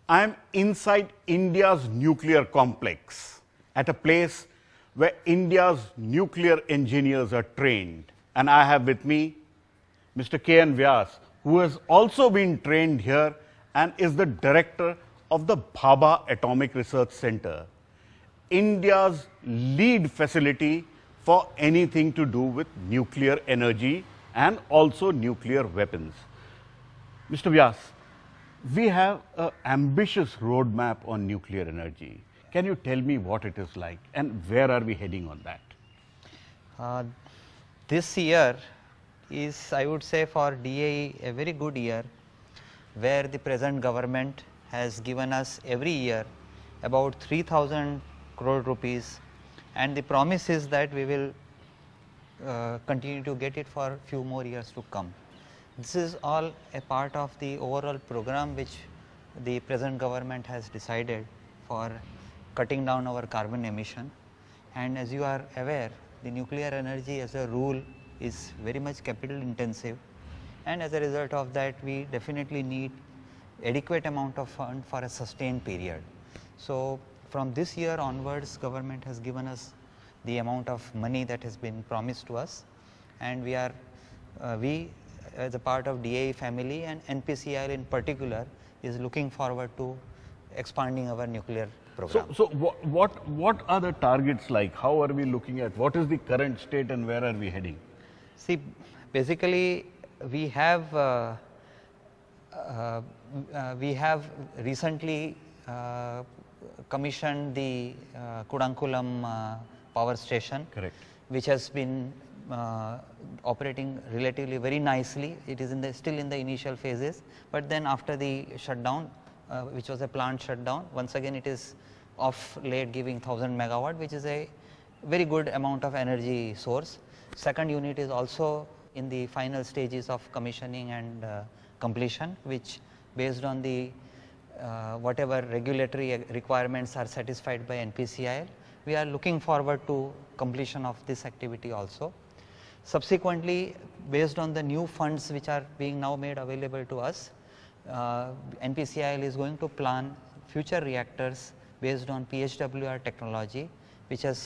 I am inside India's nuclear complex, at a place where India's nuclear engineers are trained. And I have with me Mr. K.N. Vyas, who has also been trained here and is the director of the Bhabha Atomic Research Center, India's lead facility for anything to do with nuclear energy and also nuclear weapons. Mr. Vyas, we have an ambitious roadmap on nuclear energy. Can you tell me what it is like and where are we heading on that? This year is, I would say, for DAE a very good year, where the present government has given us every year about 3,000 crore rupees, and the promise is that we will continue to get it for few more years to come. This is all a part of the overall program which the present government has decided for cutting down our carbon emission. And as you are aware, the nuclear energy as a rule is very much capital intensive, and as a result of that we definitely need adequate amount of fund for a sustained period. So from this year onwards, government has given us the amount of money that has been promised to us, and we are as a part of DAE family and NPCIL in particular is looking forward to expanding our nuclear program. So what are the targets like? How are we looking at? What is the current state and where are we heading? See, basically we have recently commissioned the Kudankulam power station. Correct. Which has been operating relatively very nicely. It is still in the initial phases, but then after the shutdown, which was a plant shutdown, once again it is off late, giving 1000 megawatt, which is a very good amount of energy source. Second unit is also in the final stages of commissioning and completion, which based on the whatever regulatory requirements are satisfied by NPCIL, we are looking forward to completion of this activity also. Subsequently, based on the new funds which are being now made available to us, NPCIL is going to plan future reactors based on PHWR technology, which has.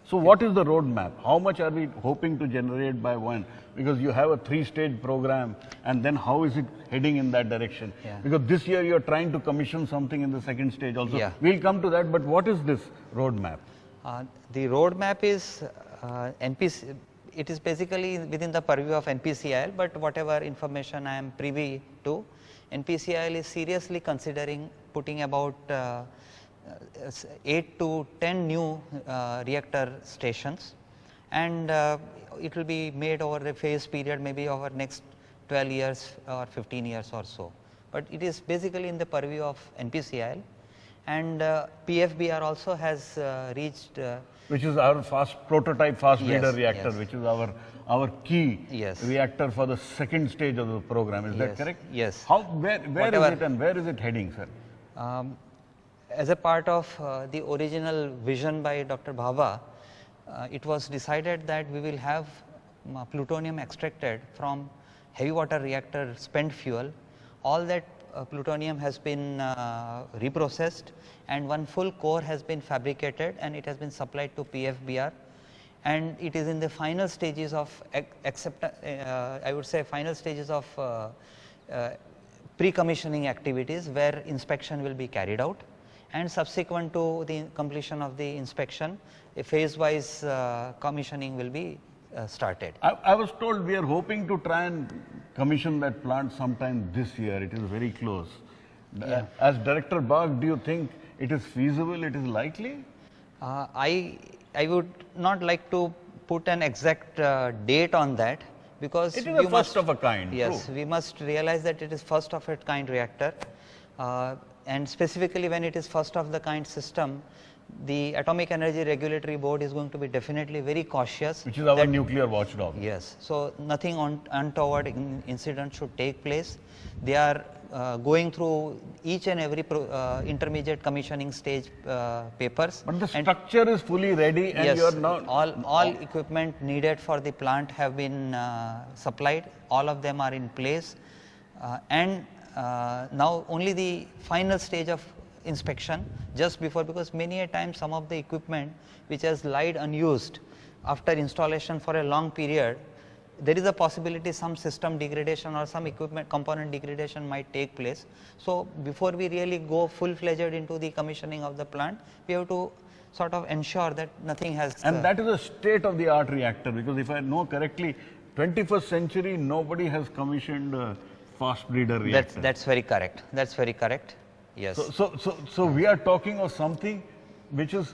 So what is the roadmap? How much are we hoping to generate by when? Because you have a 3-stage program, and then how is it heading in that direction? Yeah. Because this year you are trying to commission something in the second stage also. Yeah. We'll come to that, but what is this roadmap? The roadmap is it is basically within the purview of NPCIL, but whatever information I am privy to, NPCIL is seriously considering putting about 8 to 10 new reactor stations, and it will be made over a phase period, maybe over next 12 years or 15 years or so. But it is basically in the purview of NPCIL, and PFBR also has reached which is our prototype fast breeder yes, reactor, yes. which is our key Yes. reactor for the second stage of the program. Is that Yes, correct? yes. Where is Whatever. it and where is it heading, sir? As a part of the original vision by Dr. Bhabha, it was decided that we will have plutonium extracted from heavy water reactor spent fuel. All that plutonium has been reprocessed, and one full core has been fabricated and it has been supplied to PFBR, and it is in the final stages of I would say final stages of pre-commissioning activities, where inspection will be carried out, and subsequent to the completion of the inspection, a phase-wise commissioning will be started. I was told we are hoping to try and commission that plant sometime this year. It is very close. Yeah. As Director Bagh, do you think it is feasible, it is likely? I would not like to put an exact date on that, because it is a first of a kind. Yes, true. we must realize that it is first of its kind reactor, and specifically when it is first of the kind system, the Atomic Energy Regulatory Board is going to be definitely very cautious. Which is our nuclear watchdog. Yes, so nothing untoward incident should take place. They are going through each and every intermediate commissioning stage papers. But the structure is fully ready, and yes, you are not. all equipment needed for the plant have been supplied. All of them are in place, and now only the final stage of inspection just before, because many a time some of the equipment which has lied unused after installation for a long period, there is a possibility some system degradation or some equipment component degradation might take place. So, before we really go full fledged into the commissioning of the plant, we have to sort of ensure that nothing has. And that is a state of the art reactor, because if I know correctly, 21st century nobody has commissioned a fast breeder reactor. That's very correct. That's very correct. Yes. So we are talking of something which is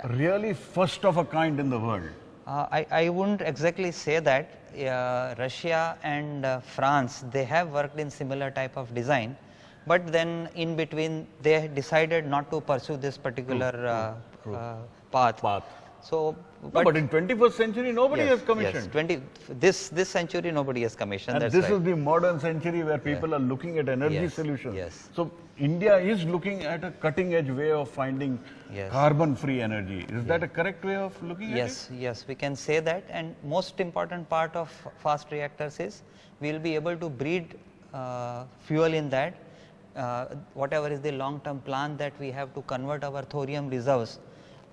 really first of a kind in the world. I wouldn't exactly say that. Russia and France, they have worked in similar type of design, but then in between they decided not to pursue this particular path. So, but in 21st century nobody has commissioned. Yes, this century nobody has commissioned. And that's this right. is the modern century where people are looking at energy solutions. Yes. So India is looking at a cutting edge way of finding carbon free energy. Is that a correct way of looking at it? Yes, we can say that. And most important part of fast reactors is we will be able to breed fuel in that. Whatever is the long term plan that we have to convert our thorium reserves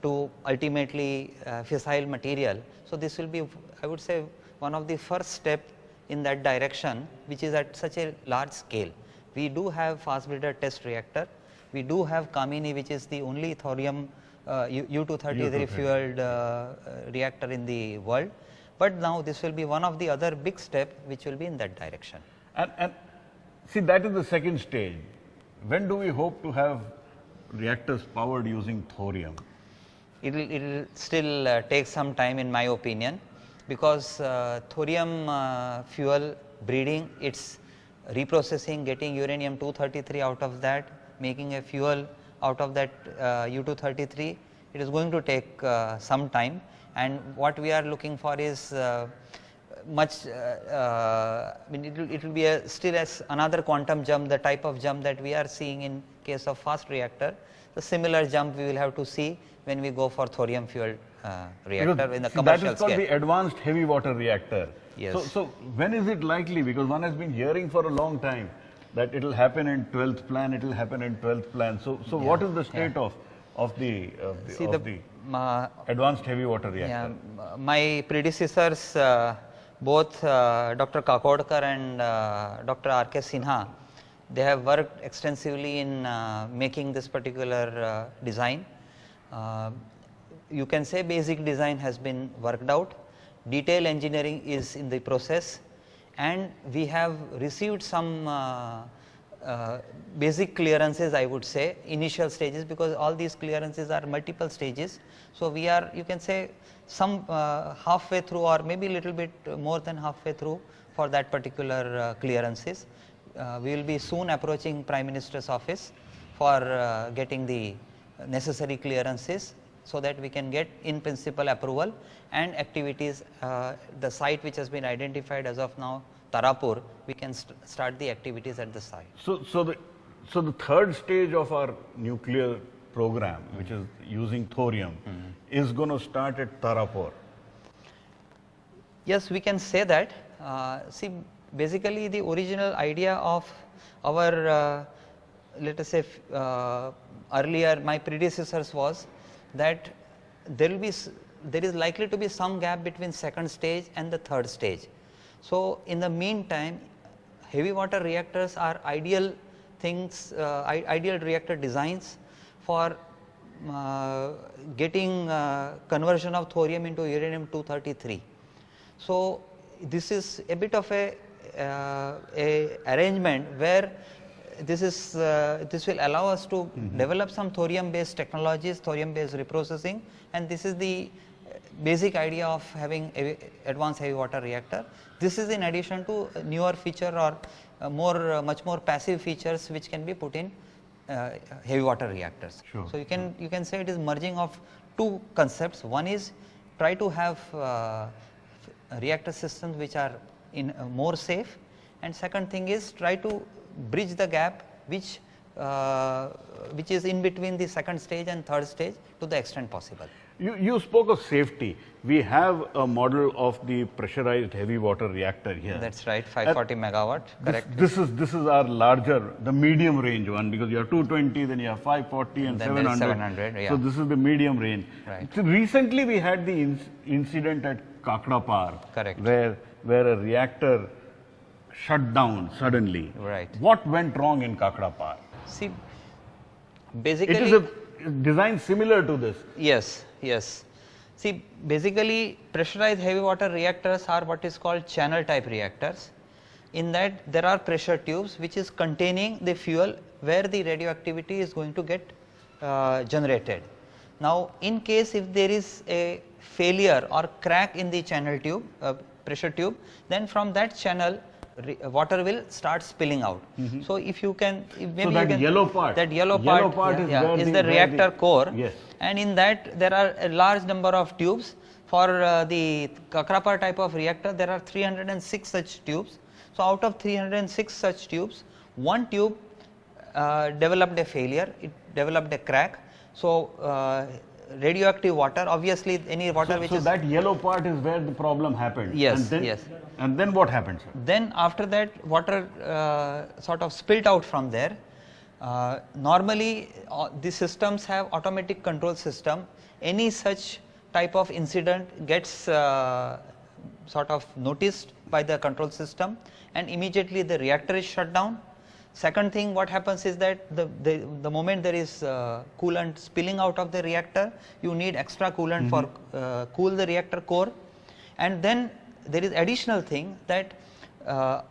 to ultimately fissile material. So, this will be, I would say, one of the first step in that direction, which is at such a large scale. We do have fast breeder test reactor, we do have Kamini, which is the only thorium U-233 fueled reactor in the world, but now this will be one of the other big step which will be in that direction. And see, that is the second stage. When do we hope to have reactors powered using thorium? It will still take some time in my opinion, because thorium fuel breeding, its reprocessing, getting uranium 233 out of that, making a fuel out of that U-233, it is going to take some time, and what we are looking for is much, I mean it will be still as another quantum jump, the type of jump that we are seeing in case of fast reactor. The similar jump we will have to see when we go for thorium fueled reactor in the commercial that is called scale. the advanced heavy water reactor. Yes. So when is it likely? Because one has been hearing for a long time that it will happen in 12th plan, it will happen in 12th plan. So what is the state of the advanced heavy water reactor? My predecessors, both Dr. Kakodkar and Dr. R.K. Sinha, they have worked extensively in making this particular design. You can say basic design has been worked out, detail engineering is in the process, and we have received some basic clearances, I would say, initial stages, because all these clearances are multiple stages. So, we are, you can say, some halfway through or maybe a little bit more than halfway through for that particular clearances. We will be soon approaching Prime Minister's office for getting the necessary clearances, so that we can get in principle approval and activities. The site which has been identified as of now, Tarapur, we can start the activities at the site. So the third stage of our nuclear program, which is using thorium, is going to start at Tarapur. Yes, we can say that. See, basically the original idea of our let us say earlier my predecessors was that there is likely to be some gap between second stage and the third stage. So, in the meantime, heavy water reactors are ideal things, ideal reactor designs for getting conversion of thorium into uranium 233. So, this is a bit of a arrangement where this will allow us to develop some thorium based technologies, thorium based reprocessing, and this is the basic idea of having a advanced heavy water reactor. This is in addition to newer feature or much more passive features which can be put in heavy water reactors. Sure. So, you can say it is merging of two concepts. One is try to have reactor systems which are more safe, and second thing is try to bridge the gap which which is in between the second stage and third stage to the extent possible. You spoke of safety. We have a model of the pressurized heavy water reactor here. That's right, 540 megawatt, correct. This is our larger, the medium range one, because you have 220, then you have 540 and Then there is 700. 700, yeah. So this is the medium range. Right. So recently we had the incident at Kakra Par, Correct. where a reactor shut down suddenly. Right. What went wrong in Kakra Par? See, It basically, is a design similar to this. yes, yes. See, basically pressurized heavy water reactors are what is called channel type reactors. In that there are pressure tubes which is containing the fuel where the radioactivity is going to get generated. Now, in case if there is a failure or crack in the channel tube, pressure tube, then from that channel water will start spilling out. So, if you can, if maybe So you that can, yellow part yeah, is yeah, where is the- the where reactor the- core, Yes. and in that there are a large number of tubes. For the Kakra Par type of reactor, there are 306 such tubes. So, out of 306 such tubes, one tube developed a failure, it developed a crack. So, radioactive water, obviously any water which So is, that yellow part is where the problem happened. Yes, And then, yes. And then what happened, sir? then after that water sort of spilt out from there. Normally the systems have automatic control system. Any such type of incident gets sort of noticed by the control system, and immediately the reactor is shut down. Second thing what happens is that the moment there is coolant spilling out of the reactor, you need extra coolant for cool the reactor core. And then there is additional thing that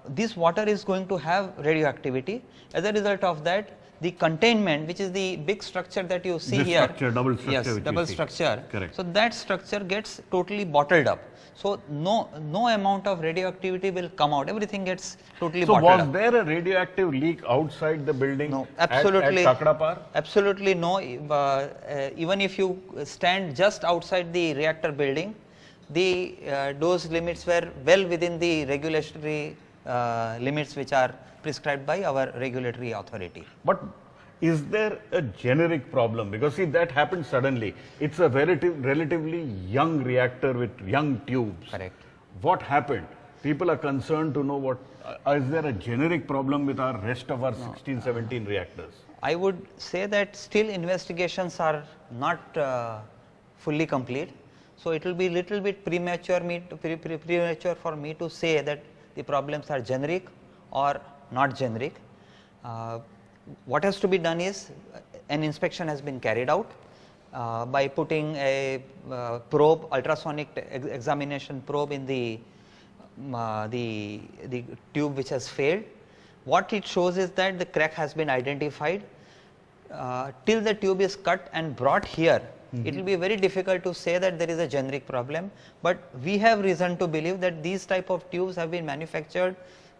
this water is going to have radioactivity. As a result of that, the containment, which is the big structure that you see This here, structure, double structure yes, which you double see. structure. Correct. So that structure gets totally bottled up. So no amount of radioactivity will come out. Everything gets totally So bottled was up. there a radioactive leak outside the building? No, at absolutely. Kakra Par? Absolutely no. Even if you stand just outside the reactor building, the dose limits were well within the regulatory limits which are prescribed by our regulatory authority. But is there a generic problem? Because see, that happened suddenly. It's a relatively young reactor with young tubes. Correct. What happened? People are concerned to know what, is there a generic problem with our rest of our 16, 17 reactors? I would say that still investigations are not fully complete. So it will be little bit premature for me to say that the problems are generic or not generic. What has to be done is an inspection has been carried out by putting a probe, ultrasonic examination probe in the tube which has failed. What it shows is that the crack has been identified. Till the tube is cut and brought here, it will be very difficult to say that there is a generic problem, but we have reason to believe that these type of tubes have been manufactured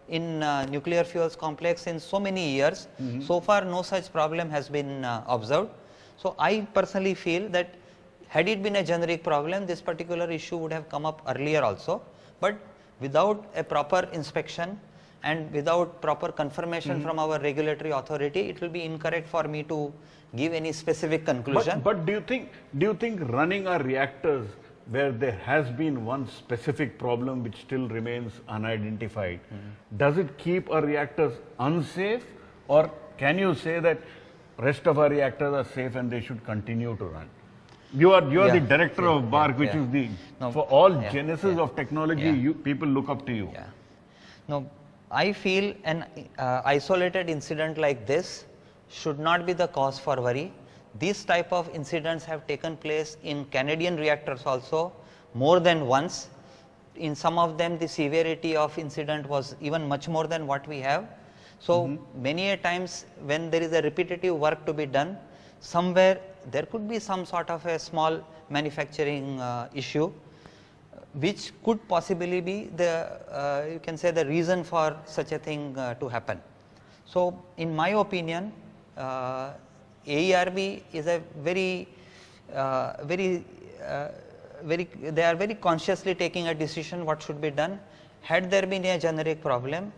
in nuclear fuels complex in so many years. So far no such problem has been observed. So I personally feel that had it been a generic problem, this particular issue would have come up earlier also, but without a proper inspection and without proper confirmation from our regulatory authority, it will be incorrect for me to give any specific conclusion. But do you think running our reactors where there has been one specific problem which still remains unidentified, does it keep our reactors unsafe, or can you say that rest of our reactors are safe and they should continue to run? You are Yeah, the director of BARC, which is the No, for all yeah, genesis yeah, of technology. yeah. People look up to you. Yeah. No, I feel an isolated incident like this should not be the cause for worry. These type of incidents have taken place in Canadian reactors also more than once. In some of them the severity of incident was even much more than what we have. So many a times when there is a repetitive work to be done, somewhere there could be some sort of a small manufacturing issue which could possibly be the you can say the reason for such a thing to happen. So in my opinion, AERB is a very they are very consciously taking a decision what should be done. Had there been a generic problem,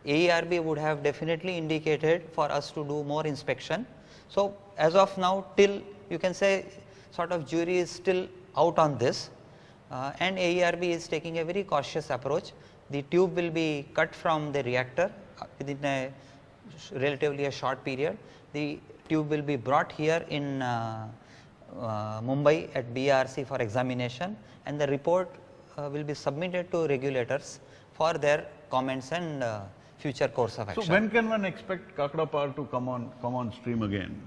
AERB would have definitely indicated for us to do more inspection. So, as of now, till you can say sort of jury is still out on this, and AERB is taking a very cautious approach. The tube will be cut from the reactor within a relatively a short period. The tube will be brought here in Mumbai at BRC for examination, and the report will be submitted to regulators for their comments and future course of action. So when can one expect Kakra Power to come on stream again?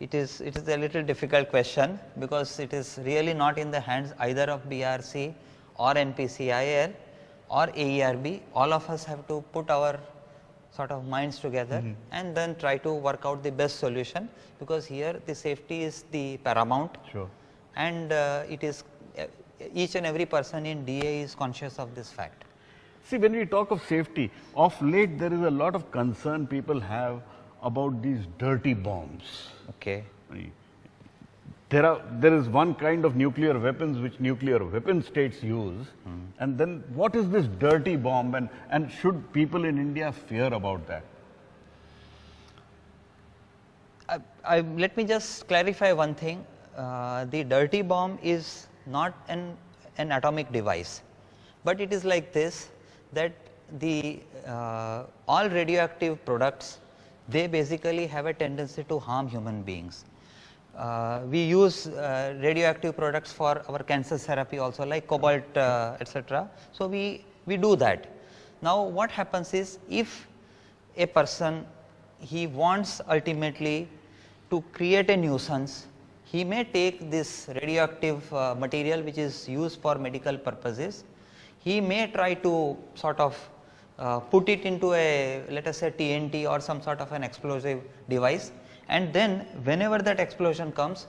It is a little difficult question, because it is really not in the hands either of BRC or NPCIL or AERB. All of us have to put our sort of minds together and then try to work out the best solution, because here the safety is the paramount. Sure. And it is each and every person in DA is conscious of this fact. See, when we talk of safety, of late there is a lot of concern people have about these dirty bombs. Okay. There is one kind of nuclear weapons which nuclear weapon states use, and then what is this dirty bomb, and should people in India fear about that? Let me just clarify one thing. The dirty bomb is not an atomic device, but it is like this, that the all radioactive products, they basically have a tendency to harm human beings. We use radioactive products for our cancer therapy also, like cobalt, etc. So we do that. Now what happens is, if a person, he wants ultimately to create a nuisance, he may take this radioactive material which is used for medical purposes. He may try to sort of put it into a, let us say, TNT or some sort of an explosive device, and then whenever that explosion comes,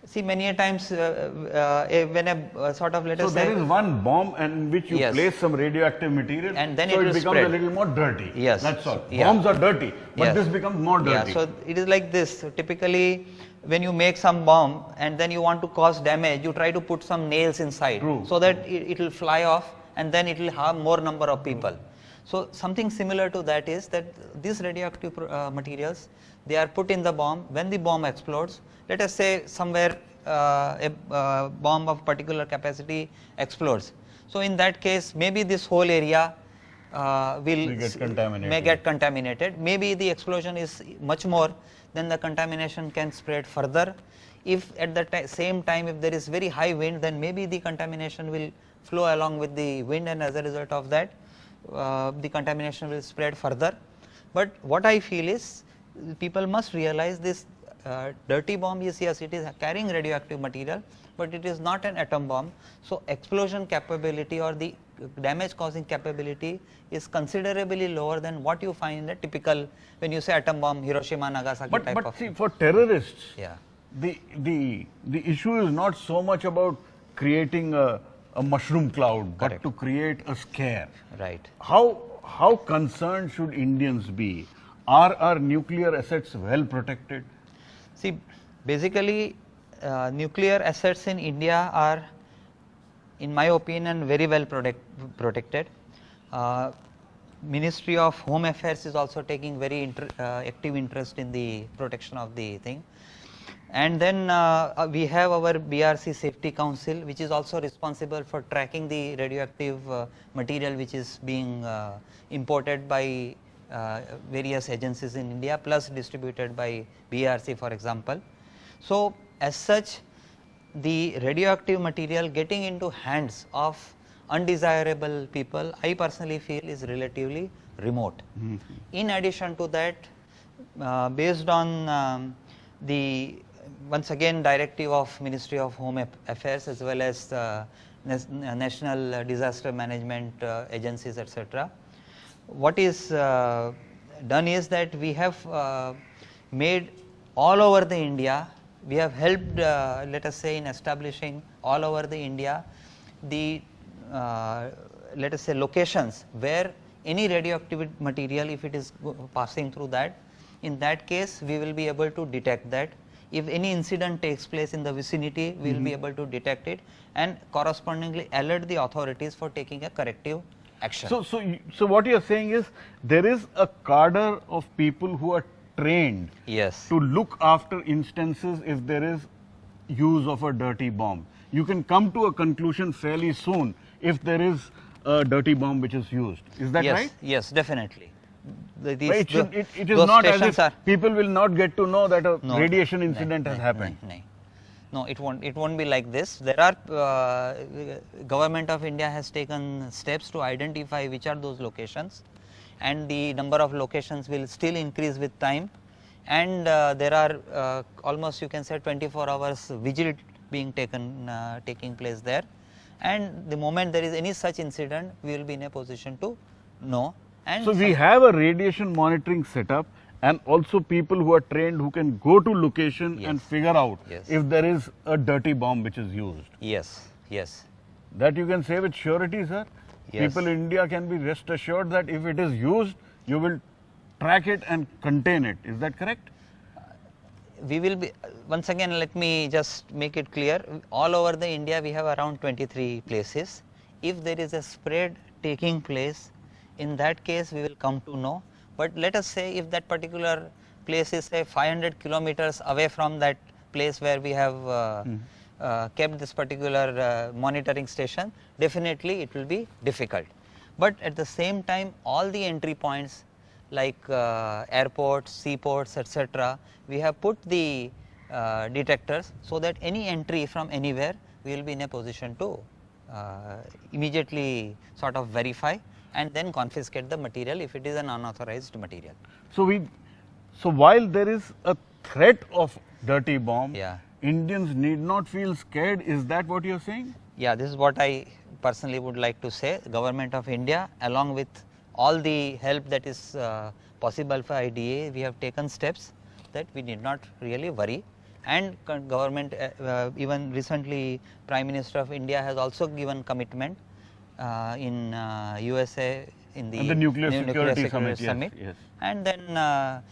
see, many a times when a sort of, let us say, so there is one bomb in which you Yes. place some radioactive material, And then so it it will becomes spread. a little more dirty. Yes. That's all. Yeah. Bombs are dirty, but Yes. this becomes more dirty. Yeah, so it is like this. So typically, when you make some bomb and then you want to cause damage, you try to put some nails inside, True. so that it will fly off, and then it will harm more number of people. So something similar to that is that these radioactive materials, they are put in the bomb. When the bomb explodes, let us say somewhere a bomb of particular capacity explodes. So in that case, maybe this whole area may get contaminated. Maybe the explosion is much more, then the contamination can spread further. If at the same time, if there is very high wind, then maybe the contamination will flow along with the wind, and as a result of that, the contamination will spread further. But what I feel is, people must realize this dirty bomb is, yes, it is carrying radioactive material, but it is not an atom bomb. So explosion capability or the damage causing capability is considerably lower than what you find in a typical, when you say atom bomb, Hiroshima, Nagasaki type But of. see, for terrorists, Yeah. the issue is not so much about creating a mushroom cloud, but Correct. to create a scare. Right. How concerned should Indians be? Are our nuclear assets well protected? See, basically, nuclear assets in India are, in my opinion, very well protected. Ministry of Home Affairs is also taking very active interest in the protection of the thing. And then we have our BRC Safety Council, which is also responsible for tracking the radioactive material which is being imported by various agencies in India, plus distributed by BRC, for example. So as such, the radioactive material getting into hands of undesirable people, I personally feel, is relatively remote. In addition to that, based on the, once again, directive of Ministry of Home Affairs as well as national disaster management agencies, etc., what is done is that we have made all over the India, we have helped, let us say, in establishing all over the India the let us say locations where any radioactive material, if it is passing through that, in that case we will be able to detect that. If any incident takes place in the vicinity, we will be able to detect it and correspondingly alert the authorities for taking a corrective action. So what you're saying is there is a cadre of people who are trained Yes. to look after instances if there is use of a dirty bomb. You can come to a conclusion fairly soon if there is a dirty bomb which is used. Is that Yes. right? Yes, definitely. It is those not as stations if people will not get to know that a No, radiation nahi, incident has nahi, happened. nahi, nahi. No, it won't be like this. There are government of India has taken steps to identify which are those locations, and the number of locations will still increase with time. And there are almost, you can say, 24 hours vigil being taking place there. And the moment there is any such incident, we will be in a position to know. And So we have a radiation monitoring setup and also people who are trained who can go to location and Yes. figure out Yes. if there is a dirty bomb which is used. Yes, yes. That you can say with surety, sir. Yes. People in India can be rest assured that if it is used, you will track it and contain it. Is that correct? We will be, once again, let me just make it clear, all over the India we have around 23 places. If there is a spread taking place, in that case we will come to know. But let us say if that particular place is say 500 kilometers away from that place where we have kept this particular monitoring station, definitely it will be difficult. But at the same time, all the entry points like airports, seaports, etc., we have put the detectors so that any entry from anywhere we will be in a position to immediately sort of verify and then confiscate the material if it is an unauthorized material. So while there is a threat of dirty bomb, Yeah. Indians need not feel scared. Is that what you're saying? Yeah, this is what I personally would like to say. Government of India, along with all the help that is possible for IDA, we have taken steps that we need not really worry. And government, even recently, Prime Minister of India has also given commitment in USA in the, And the Nuclear Security Summit, yes, yes. And then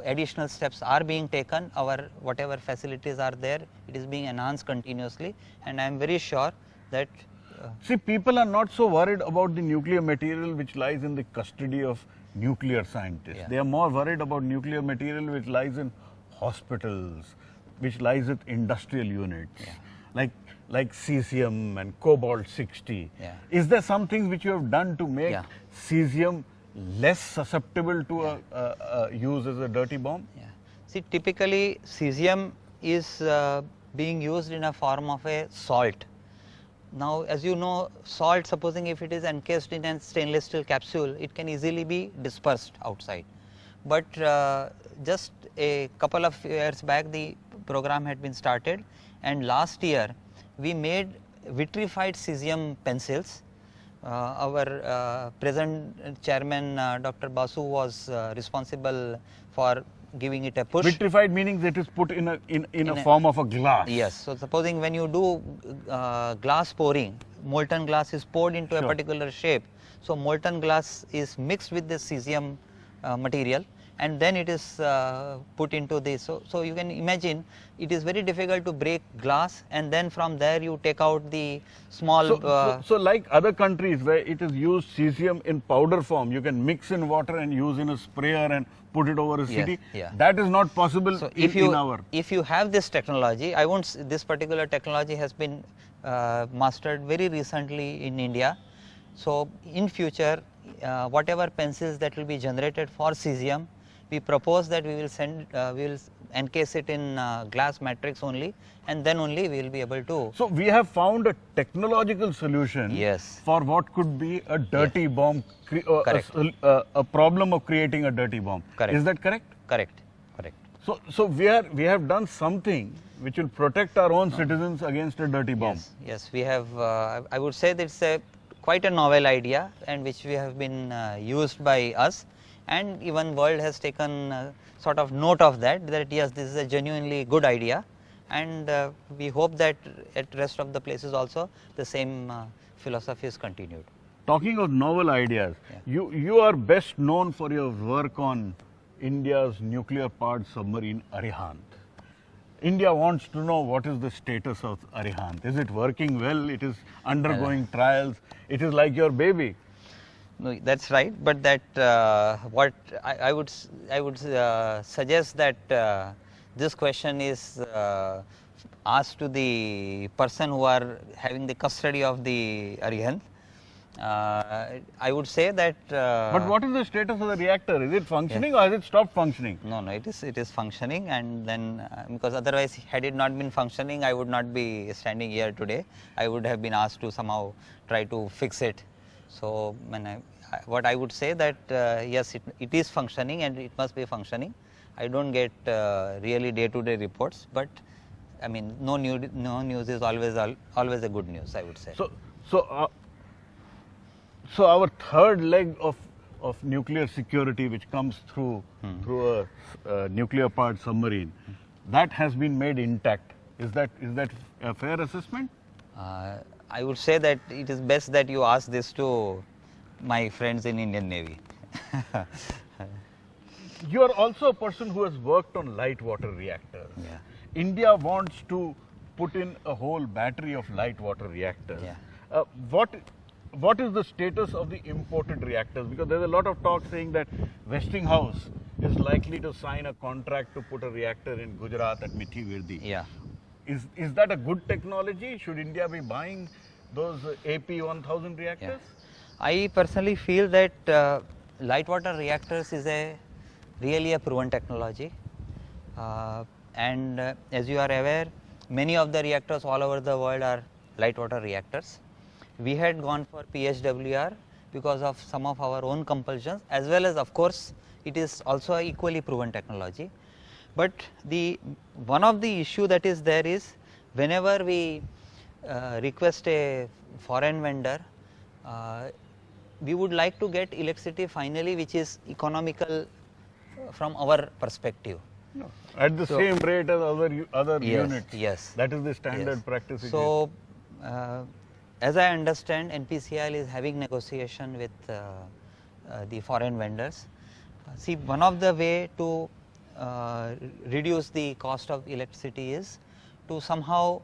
additional steps are being taken. Our whatever facilities are there, it is being enhanced continuously, and I am very sure that See, people are not so worried about the nuclear material which lies in the custody of nuclear scientists. Yeah. They are more worried about nuclear material which lies in hospitals, which lies with industrial units, Yeah. like cesium and cobalt 60. Yeah. Is there something which you have done to make Yeah. cesium less susceptible to a use as a dirty bomb? Yeah. See, typically cesium is being used in a form of a salt. Now, as you know, salt, supposing if it is encased in a stainless steel capsule, it can easily be dispersed outside. But just a couple of years back, the program had been started, and last year we made vitrified cesium pencils. Our present chairman, Dr. Basu, was responsible for giving it a push. Vitrified meaning that is put in a form of a glass. Yes. So, supposing when you do glass pouring, molten glass is poured into Sure. a particular shape. So, molten glass is mixed with the cesium material, and then it is put into this. So, you can imagine it is very difficult to break glass, and then from there you take out the small. So like other countries where it is used cesium in powder form, you can mix in water and use in a sprayer and put it over a Yes, city. yeah. That is not possible So, in our. if you have this technology, I won't. This particular technology has been mastered very recently in India. So, in future, whatever pencils that will be generated for cesium, we propose that we will we will encase it in glass matrix only, and then only we will be able to. So we have found a technological solution Yes. for what could be a dirty bomb, Correct. a problem of creating a dirty bomb. Correct. Is that correct? Correct. Correct. So we have done something which will protect our own citizens against a dirty bomb. Yes. Yes. We have. I would say that it's a quite a novel idea, and which we have been used by us, and even world has taken sort of note of that. That yes, this is a genuinely good idea, and we hope that at rest of the places also the same philosophy is continued. Talking of novel ideas, you are best known for your work on India's nuclear powered submarine Arihant. India wants to know what is the status of Arihant. Is it working well? It is undergoing trials. It is like your baby. No, that's right. But that what I would suggest that this question is asked to the person who are having the custody of the Arihant. I would say that. But what is the status of the reactor? Is it functioning or has it stopped functioning? No, no, it is functioning, and then because otherwise, had it not been functioning, I would not be standing here today. I would have been asked to somehow try to fix it. So, when what I would say that yes, it is functioning and it must be functioning. I don't get really day-to-day reports, but I mean, no news is always a good news, I would say. So our third leg of nuclear security, which comes through a nuclear powered submarine, that has been made intact. Is that a fair assessment? I would say that it is best that you ask this to my friends in Indian Navy. You are also a person who has worked on light water reactors. Yeah. India wants to put in a whole battery of light water reactors. Yeah. What is the status of the imported reactors? Because there's a lot of talk saying that Westinghouse is likely to sign a contract to put a reactor in Gujarat at Mithi Virdi. Yeah. Is that a good technology? Should India be buying those AP1000 reactors? Yeah. I personally feel that light water reactors is really a proven technology, and as you are aware, many of the reactors all over the world are light water reactors. We had gone for PHWR because of some of our own compulsions, as well as of course it is also an equally proven technology. But one of the issue that is there is whenever we request a foreign vendor, we would like to get electricity finally which is economical from our perspective. No. At the same rate as other Yes, units. yes. That is the standard Yes. practice. So, as I understand, NPCIL is having negotiation with the foreign vendors. See, one of the way to reduce the cost of electricity is to somehow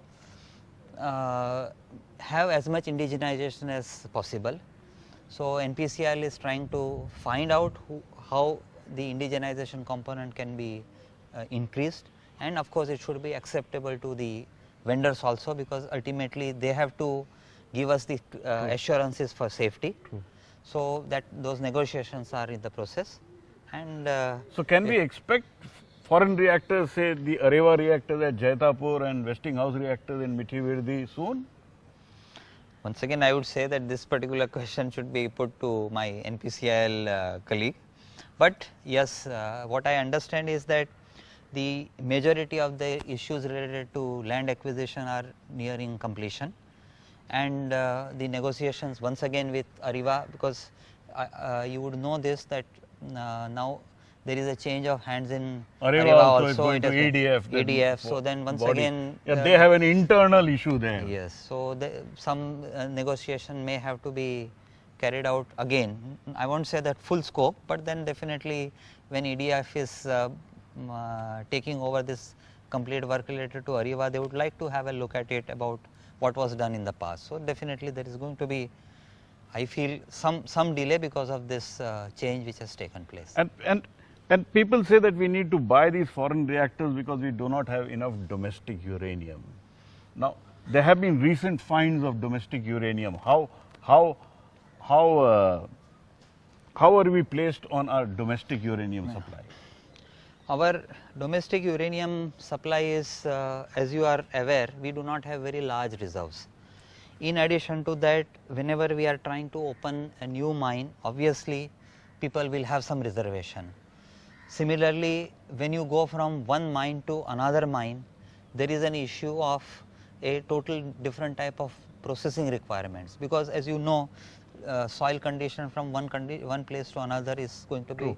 have as much indigenization as possible. So, NPCIL is trying to find out how the indigenization component can be increased, and of course, it should be acceptable to the vendors also, because ultimately they have to give us the assurances for safety. So, that those negotiations are in the process. And so can we expect foreign reactors, say the Areva reactors at Jaitapur and Westinghouse reactors in Mithi Virdi soon? once again, I would say that this particular question should be put to my NPCIL colleague. But yes, what I understand is that the majority of the issues related to land acquisition are nearing completion, and the negotiations once again with Areva, because you would know this, that now there is a change of hands in Areva also is going to EDF. EDF. So then once again, they have an internal issue there. yes. So some negotiation may have to be carried out again. I won't say that full scope, but then definitely when EDF is taking over this complete work related to Areva, they would like to have a look at it about what was done in the past. So definitely there is going to be, I feel, some delay because of this change which has taken place. And people say that we need to buy these foreign reactors because we do not have enough domestic uranium. Now, there have been recent finds of domestic uranium. How are we placed on our domestic uranium supply? Our domestic uranium supply is, as you are aware, we do not have very large reserves. In addition to that, whenever we are trying to open a new mine, obviously people will have some reservation. Similarly, when you go from one mine to another mine, there is an issue of a total different type of processing requirements, because as you know, soil condition from one place to another is going to be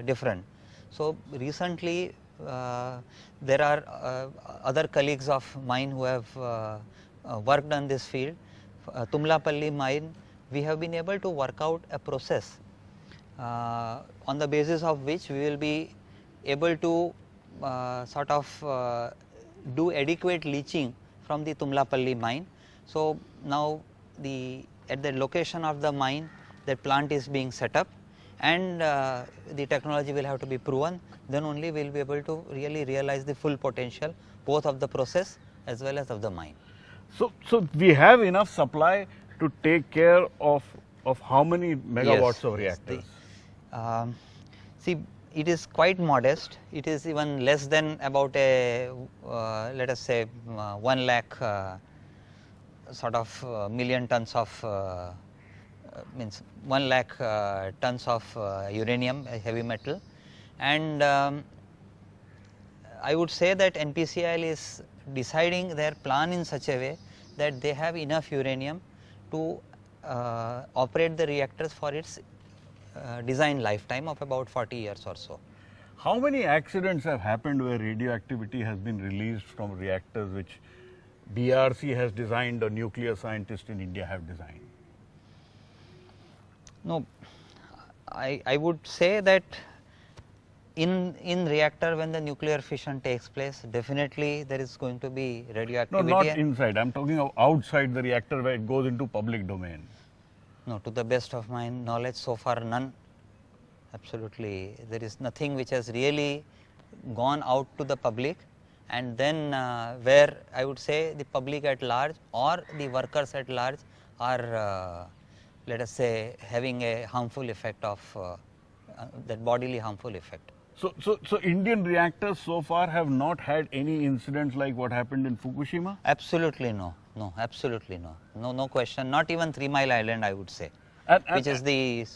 different. So recently there are other colleagues of mine who have worked on this field. Tumlapalli mine, we have been able to work out a process on the basis of which we will be able to sort of do adequate leaching from the Tumlapalli mine. So now at the location of the mine, that plant is being set up, and the technology will have to be proven. Then only we will be able to really realize the full potential both of the process as well as of the mine. So we have enough supply to take care of how many megawatts of reactors? See, it is quite modest. It is even less than about a let us say 1 lakh sort of million tons of means 1 lakh tons of uranium, a heavy metal, and I would say that NPCIL is deciding their plan in such a way that they have enough uranium to operate the reactors for its design lifetime of about 40 years or so. How many accidents have happened where radioactivity has been released from reactors which DRC has designed or nuclear scientists in India have designed? No, I would say that in reactor, when the nuclear fission takes place, definitely there is going to be radioactivity. No, not inside. I'm talking of outside the reactor where it goes into public domain. No, to the best of my knowledge, so far none. Absolutely, there is nothing which has really gone out to the public, and then where I would say the public at large or the workers at large are let us say having a harmful effect of that bodily harmful effect. So Indian reactors so far have not had any incidents like what happened in Fukushima? Absolutely no, no, absolutely no, no question. Not even 3 Mile Island, I would say, which is the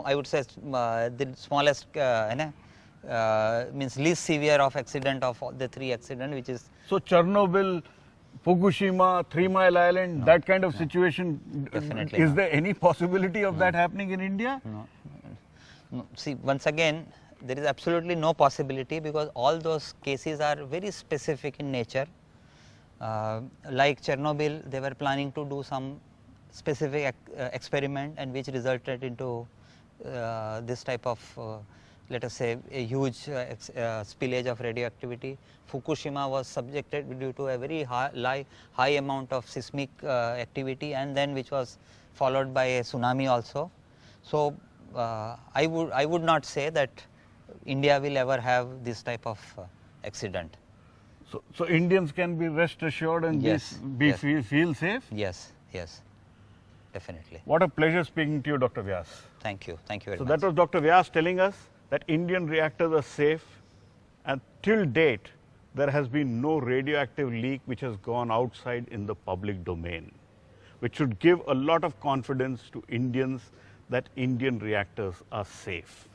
I would say the smallest means least severe of accident of all the 3 accident, which is. So Chernobyl, Fukushima, 3 Mile Island, that kind of situation, Definitely is not. there any possibility of that happening in India? No, see, once again, there is absolutely no possibility, because all those cases are very specific in nature. Like Chernobyl, they were planning to do some specific experiment, and which resulted into this type of let us say a huge spillage of radioactivity. Fukushima was subjected due to a very high amount of seismic activity, and then which was followed by a tsunami also. So I would not say that India will ever have this type of accident. So Indians can be rest assured and Yes, feel safe? Yes, yes, definitely. What a pleasure speaking to you, Dr. Vyas. Thank you very So much. that was Dr. Vyas telling us that Indian reactors are safe, and till date there has been no radioactive leak which has gone outside in the public domain, which should give a lot of confidence to Indians that Indian reactors are safe.